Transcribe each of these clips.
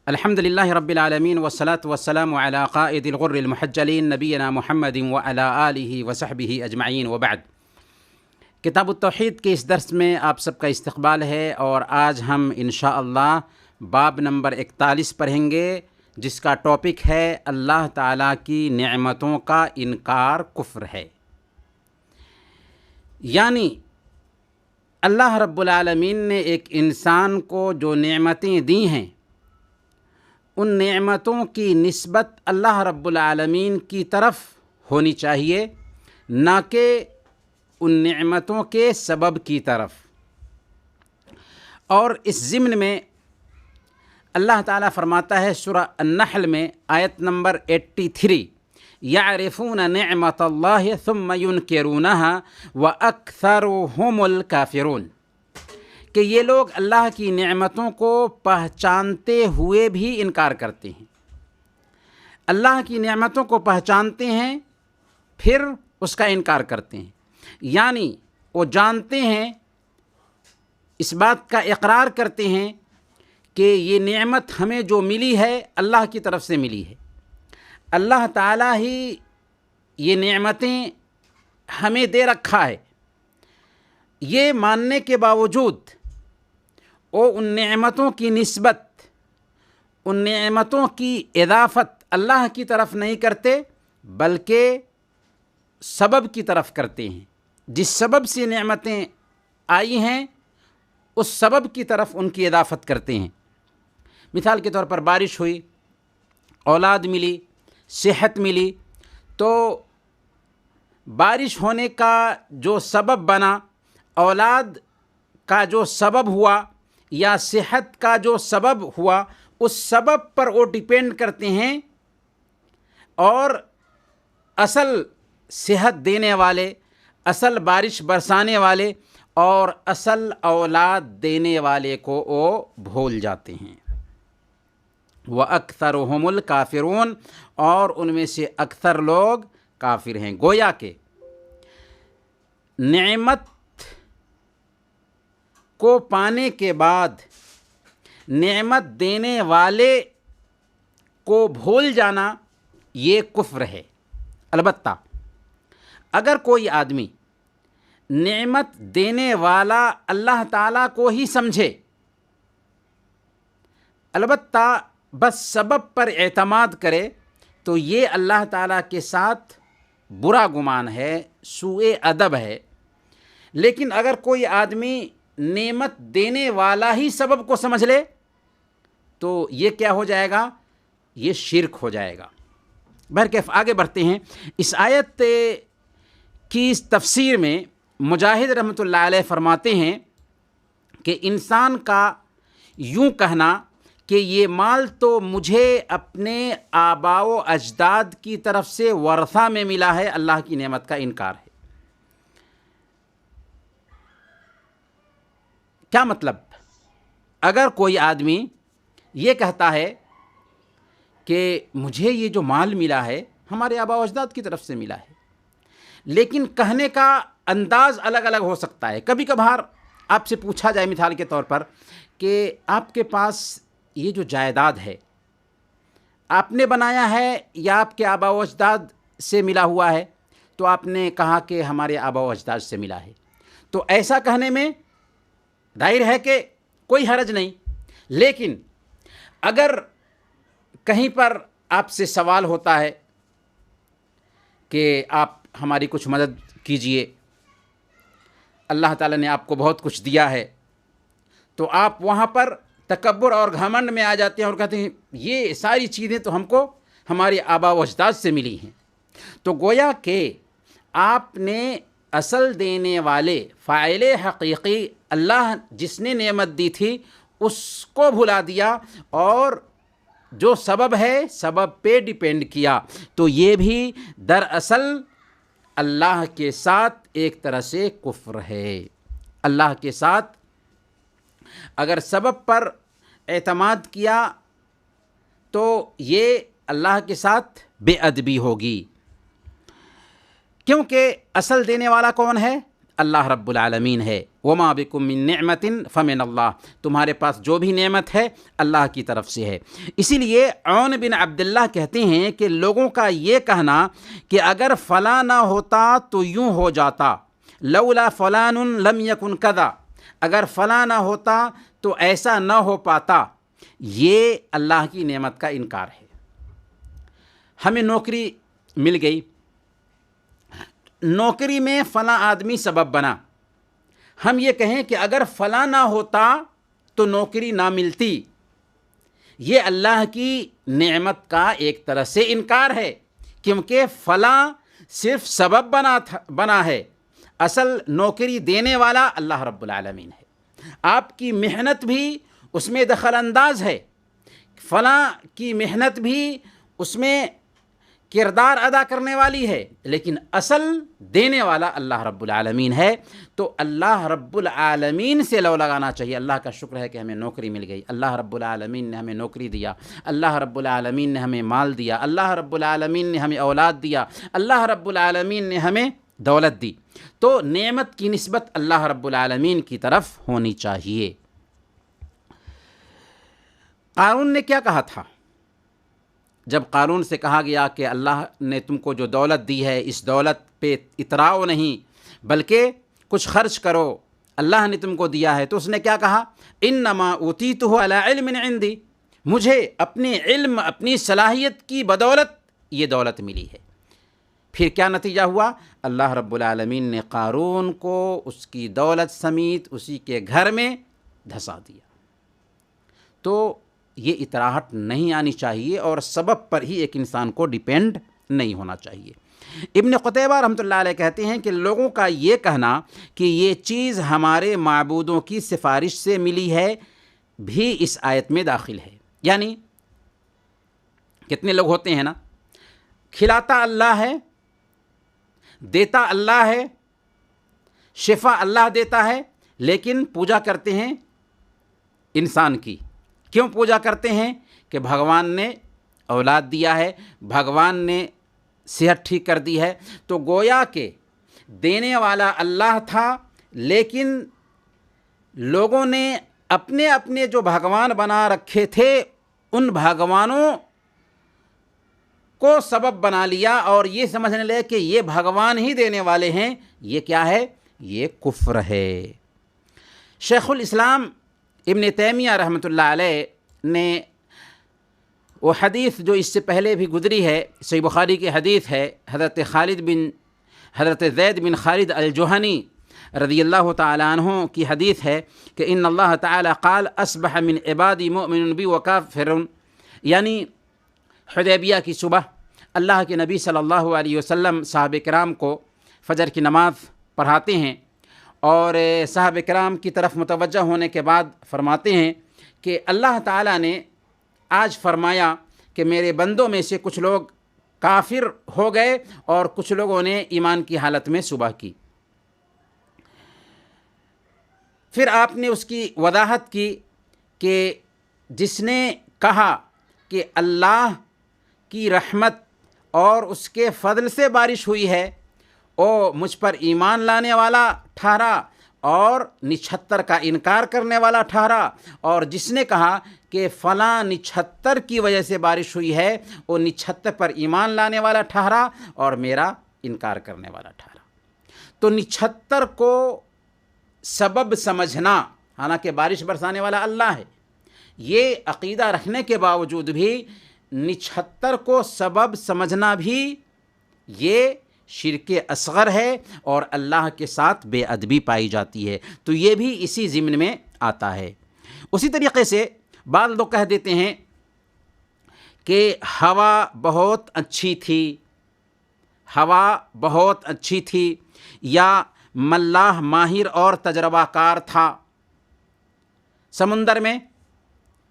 الحمدللہ رب العالمین والصلاة والسلام علی قائد الغر المحجلین نبینا محمد وعلی آلہ وصحبہ اجمعین وبعد۔ کتاب التوحید کے اس درس میں آپ سب کا استقبال ہے، اور آج ہم انشاءاللہ باب نمبر 41 پڑھیں گے، جس کا ٹاپک ہے اللہ تعالیٰ کی نعمتوں کا انکار کفر ہے۔ یعنی اللہ رب العالمین نے ایک انسان کو جو نعمتیں دی ہیں، ان نعمتوں کی نسبت اللہ رب العالمین کی طرف ہونی چاہیے، نہ کہ ان نعمتوں کے سبب کی طرف۔ اور اس ضمن میں اللہ تعالیٰ فرماتا ہے سورہ النحل میں آیت نمبر 83، یعرفون نعمت اللہ ثم ینکرونها واکثرهم الکافرون، کہ یہ لوگ اللہ کی نعمتوں کو پہچانتے ہوئے بھی انکار کرتے ہیں۔ اللہ کی نعمتوں کو پہچانتے ہیں پھر اس کا انکار کرتے ہیں، یعنی وہ جانتے ہیں، اس بات کا اقرار کرتے ہیں کہ یہ نعمت ہمیں جو ملی ہے اللہ کی طرف سے ملی ہے، اللہ تعالیٰ ہی یہ نعمتیں ہمیں دے رکھا ہے۔ یہ ماننے کے باوجود وہ ان نعمتوں کی نسبت، ان نعمتوں کی اضافت اللہ کی طرف نہیں کرتے، بلکہ سبب کی طرف کرتے ہیں۔ جس سبب سے نعمتیں آئی ہیں اس سبب کی طرف ان کی اضافت کرتے ہیں۔ مثال کے طور پر بارش ہوئی، اولاد ملی، صحت ملی، تو بارش ہونے کا جو سبب بنا، اولاد کا جو سبب ہوا، یا صحت کا جو سبب ہوا، اس سبب پر وہ ڈیپینڈ کرتے ہیں، اور اصل صحت دینے والے، اصل بارش برسانے والے اور اصل اولاد دینے والے کو وہ بھول جاتے ہیں۔ وَأَكْثَرُهُمُ الْكَافِرُونَ، اور ان میں سے اکثر لوگ کافر ہیں۔ گویا کہ نعمت کو پانے کے بعد نعمت دینے والے کو بھول جانا یہ کفر ہے۔ البتہ اگر کوئی آدمی نعمت دینے والا اللہ تعالیٰ کو ہی سمجھے، البتہ بس سبب پر اعتماد کرے، تو یہ اللہ تعالیٰ کے ساتھ برا گمان ہے، سوء ادب ہے۔ لیکن اگر کوئی آدمی نعمت دینے والا ہی سبب کو سمجھ لے تو یہ کیا ہو جائے گا؟ یہ شرک ہو جائے گا۔ بہرکیف آگے بڑھتے ہیں۔ اس آیت کی اس تفسیر میں مجاہد رحمۃ اللہ علیہ فرماتے ہیں کہ انسان کا یوں کہنا کہ یہ مال تو مجھے اپنے آباء و اجداد کی طرف سے ورثہ میں ملا ہے، اللہ کی نعمت کا انکار ہے۔ کیا مطلب؟ اگر کوئی آدمی یہ کہتا ہے کہ مجھے یہ جو مال ملا ہے ہمارے آباء و اجداد کی طرف سے ملا ہے، لیکن کہنے کا انداز الگ الگ ہو سکتا ہے۔ کبھی کبھار آپ سے پوچھا جائے مثال کے طور پر کہ آپ کے پاس یہ جو جائیداد ہے آپ نے بنایا ہے یا آپ کے آباء و اجداد سے ملا ہوا ہے، تو آپ نے کہا کہ ہمارے آباء و اجداد سے ملا ہے، تو ایسا کہنے میں ظاہر ہے کہ کوئی حرج نہیں۔ لیکن اگر کہیں پر آپ سے سوال ہوتا ہے کہ آپ ہماری کچھ مدد کیجئے، اللہ تعالیٰ نے آپ کو بہت کچھ دیا ہے، تو آپ وہاں پر تکبر اور گھمنڈ میں آ جاتے ہیں اور کہتے ہیں یہ ساری چیزیں تو ہم کو ہمارے آباء و اجداد سے ملی ہیں۔ تو گویا کہ آپ نے اصل دینے والے، فاعل حقیقی اللہ جس نے نعمت دی تھی اس کو بھلا دیا، اور جو سبب ہے سبب پہ ڈیپینڈ کیا، تو یہ بھی دراصل اللہ کے ساتھ ایک طرح سے کفر ہے۔ اللہ کے ساتھ اگر سبب پر اعتماد کیا تو یہ اللہ کے ساتھ بے ادبی ہوگی، کیونکہ اصل دینے والا کون ہے؟ اللہ رب العالمین ہے۔ وما بکم من نعمت فمن اللہ، تمہارے پاس جو بھی نعمت ہے اللہ کی طرف سے ہے۔ اسی لیے عون بن عبداللہ کہتے ہیں کہ لوگوں کا یہ کہنا کہ اگر فلاں نہ ہوتا تو یوں ہو جاتا، لولا فلان لم یکن کذا، اگر فلاں نہ ہوتا تو ایسا نہ ہو پاتا، یہ اللہ کی نعمت کا انکار ہے۔ ہمیں نوکری مل گئی، نوکری میں فلاں آدمی سبب بنا، ہم یہ کہیں کہ اگر فلاں نہ ہوتا تو نوکری نہ ملتی، یہ اللہ کی نعمت کا ایک طرح سے انکار ہے، کیونکہ فلاں صرف سبب بنا ہے، اصل نوکری دینے والا اللہ رب العالمین ہے۔ آپ کی محنت بھی اس میں دخل انداز ہے، فلاں کی محنت بھی اس میں کردار ادا کرنے والی ہے، لیکن اصل دینے والا اللہ رب العالمین ہے۔ تو اللہ رب العالمین سے لو لگانا چاہیے۔ اللہ کا شکر ہے کہ ہمیں نوکری مل گئی، اللہ رب العالمین نے ہمیں نوکری دیا، اللہ رب العالمین نے ہمیں مال دیا، اللہ رب العالمین نے ہمیں اولاد دیا، اللہ رب العالمین نے ہمیں دولت دی۔ تو نعمت کی نسبت اللہ رب العالمین کی طرف ہونی چاہیے۔ قارون نے کیا کہا تھا؟ جب قارون سے کہا گیا کہ اللہ نے تم کو جو دولت دی ہے اس دولت پہ اتراؤ نہیں بلکہ کچھ خرچ کرو، اللہ نے تم کو دیا ہے، تو اس نے کیا کہا؟ انما اوتیتہ علی علم عندی، مجھے اپنے علم اپنی صلاحیت کی بدولت یہ دولت ملی ہے۔ پھر کیا نتیجہ ہوا؟ اللہ رب العالمین نے قارون کو اس کی دولت سمیت اسی کے گھر میں دھسا دیا۔ تو یہ اتراہٹ نہیں آنی چاہیے اور سبب پر ہی ایک انسان کو ڈیپینڈ نہیں ہونا چاہیے۔ ابن قتیبہ رحمۃ اللہ علیہ کہتے ہیں کہ لوگوں کا یہ کہنا کہ یہ چیز ہمارے معبودوں کی سفارش سے ملی ہے بھی اس آیت میں داخل ہے۔ یعنی کتنے لوگ ہوتے ہیں نا، کھلاتا اللہ ہے، دیتا اللہ ہے، شفا اللہ دیتا ہے، لیکن پوجا کرتے ہیں انسان کی۔ کیوں پوجا کرتے ہیں؟ کہ بھگوان نے اولاد دیا ہے، بھگوان نے صحت ٹھیک کر دی ہے۔ تو گویا کہ دینے والا اللہ تھا، لیکن لوگوں نے اپنے اپنے جو بھگوان بنا رکھے تھے ان بھگوانوں کو سبب بنا لیا اور یہ سمجھنے لگے کہ یہ بھگوان ہی دینے والے ہیں۔ یہ کیا ہے؟ یہ کفر ہے۔ شیخ الاسلام ابن تیمیہ رحمۃ اللہ علیہ نے وہ حدیث جو اس سے پہلے بھی گزری ہے، صحیح بخاری کی حدیث ہے، حضرت زید بن خالد الجہنی رضی اللہ تعالیٰ عنہ کی حدیث ہے کہ ان اللہ تعالیٰ قال اصبح من عبادی مؤمن بی وکافر، یعنی حدیبیہ کی صبح اللہ کے نبی صلی اللہ علیہ وسلم صحابہ کرام کو فجر کی نماز پڑھاتے ہیں اور صحابہ کرام کی طرف متوجہ ہونے کے بعد فرماتے ہیں کہ اللہ تعالیٰ نے آج فرمایا کہ میرے بندوں میں سے کچھ لوگ کافر ہو گئے اور کچھ لوگوں نے ایمان کی حالت میں صبح کی۔ پھر آپ نے اس کی وضاحت کی کہ جس نے کہا کہ اللہ کی رحمت اور اس کے فضل سے بارش ہوئی ہے وہ مجھ پر ایمان لانے والا ٹھہرا اور 76 کا انکار کرنے والا ٹھہرا، اور جس نے کہا کہ فلاں 76 کی وجہ سے بارش ہوئی ہے وہ 76 پر ایمان لانے والا ٹھہرا اور میرا انکار کرنے والا ٹھہرا۔ تو 76 کو سبب سمجھنا، حالانکہ بارش برسانے والا اللہ ہے، یہ عقیدہ رکھنے کے باوجود بھی 76 کو سبب سمجھنا بھی یہ شرک اصغر ہے اور اللہ کے ساتھ بے ادبی پائی جاتی ہے۔ تو یہ بھی اسی ضمن میں آتا ہے۔ اسی طریقے سے بعض لوگ کہہ دیتے ہیں کہ ہوا بہت اچھی تھی، ہوا بہت اچھی تھی، یا ملاح ماہر اور تجربہ کار تھا، سمندر میں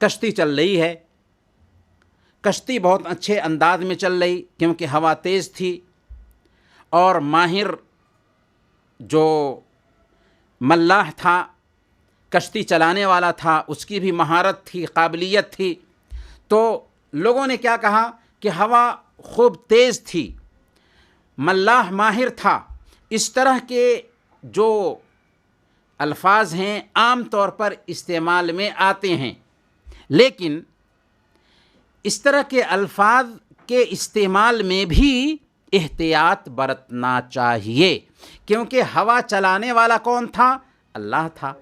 کشتی چل رہی ہے، کشتی بہت اچھے انداز میں چل رہی کیونکہ ہوا تیز تھی، اور ماہر جو ملاح تھا، کشتی چلانے والا تھا، اس کی بھی مہارت تھی، قابلیت تھی۔ تو لوگوں نے کیا کہا کہ ہوا خوب تیز تھی، ملاح ماہر تھا، اس طرح کے جو الفاظ ہیں عام طور پر استعمال میں آتے ہیں، لیکن اس طرح کے الفاظ کے استعمال میں بھی احتیاط برتنا چاہیے، کیونکہ ہوا چلانے والا کون تھا؟ اللہ تھا،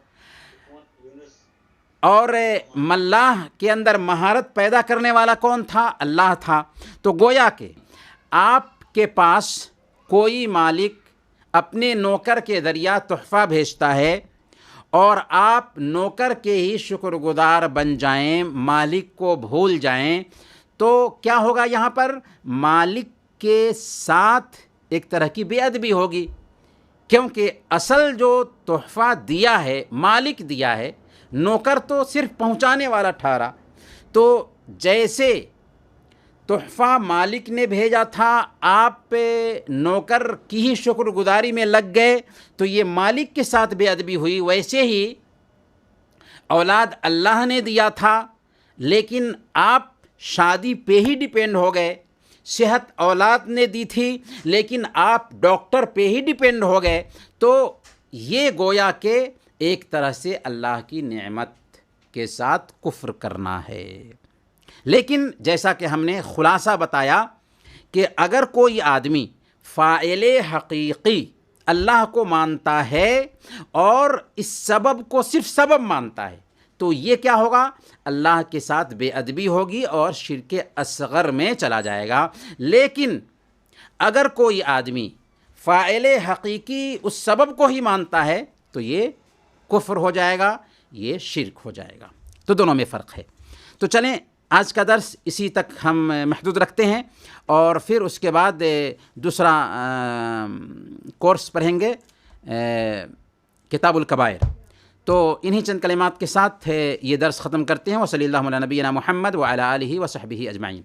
اور ملاح کے اندر مہارت پیدا کرنے والا کون تھا؟ اللہ تھا۔ تو گویا کہ آپ کے پاس کوئی مالک اپنے نوکر کے ذریعہ تحفہ بھیجتا ہے اور آپ نوکر کے ہی شکر گزار بن جائیں، مالک کو بھول جائیں، تو کیا ہوگا؟ یہاں پر مالک کے ساتھ ایک طرح کی بے ادبی ہوگی، کیونکہ اصل جو تحفہ دیا ہے مالک دیا ہے، نوکر تو صرف پہنچانے والا ٹھہرا۔ تو جیسے تحفہ مالک نے بھیجا تھا، آپ نوکر کی ہی شکر گزاری میں لگ گئے، تو یہ مالک کے ساتھ بے ادبی ہوئی۔ ویسے ہی اولاد اللہ نے دیا تھا، لیکن آپ شادی پہ ہی ڈیپینڈ ہو گئے، صحت اولاد نے دی تھی لیکن آپ ڈاکٹر پہ ہی ڈیپینڈ ہو گئے، تو یہ گویا کہ ایک طرح سے اللہ کی نعمت کے ساتھ کفر کرنا ہے۔ لیکن جیسا کہ ہم نے خلاصہ بتایا کہ اگر کوئی آدمی فاعل حقیقی اللہ کو مانتا ہے اور اس سبب کو صرف سبب مانتا ہے، تو یہ کیا ہوگا؟ اللہ کے ساتھ بے ادبی ہوگی اور شرک اصغر میں چلا جائے گا۔ لیکن اگر کوئی آدمی فاعل حقیقی اس سبب کو ہی مانتا ہے تو یہ کفر ہو جائے گا، یہ شرک ہو جائے گا۔ تو دونوں میں فرق ہے۔ تو چلیں آج کا درس اسی تک ہم محدود رکھتے ہیں، اور پھر اس کے بعد دوسرا کورس پڑھیں گے کتاب الکبائر۔ تو انہی چند کلمات کے ساتھ یہ درس ختم کرتے ہیں۔ وصلی اللہ علی نبینا محمد وعلی آلہ وصحبہ اجمعین۔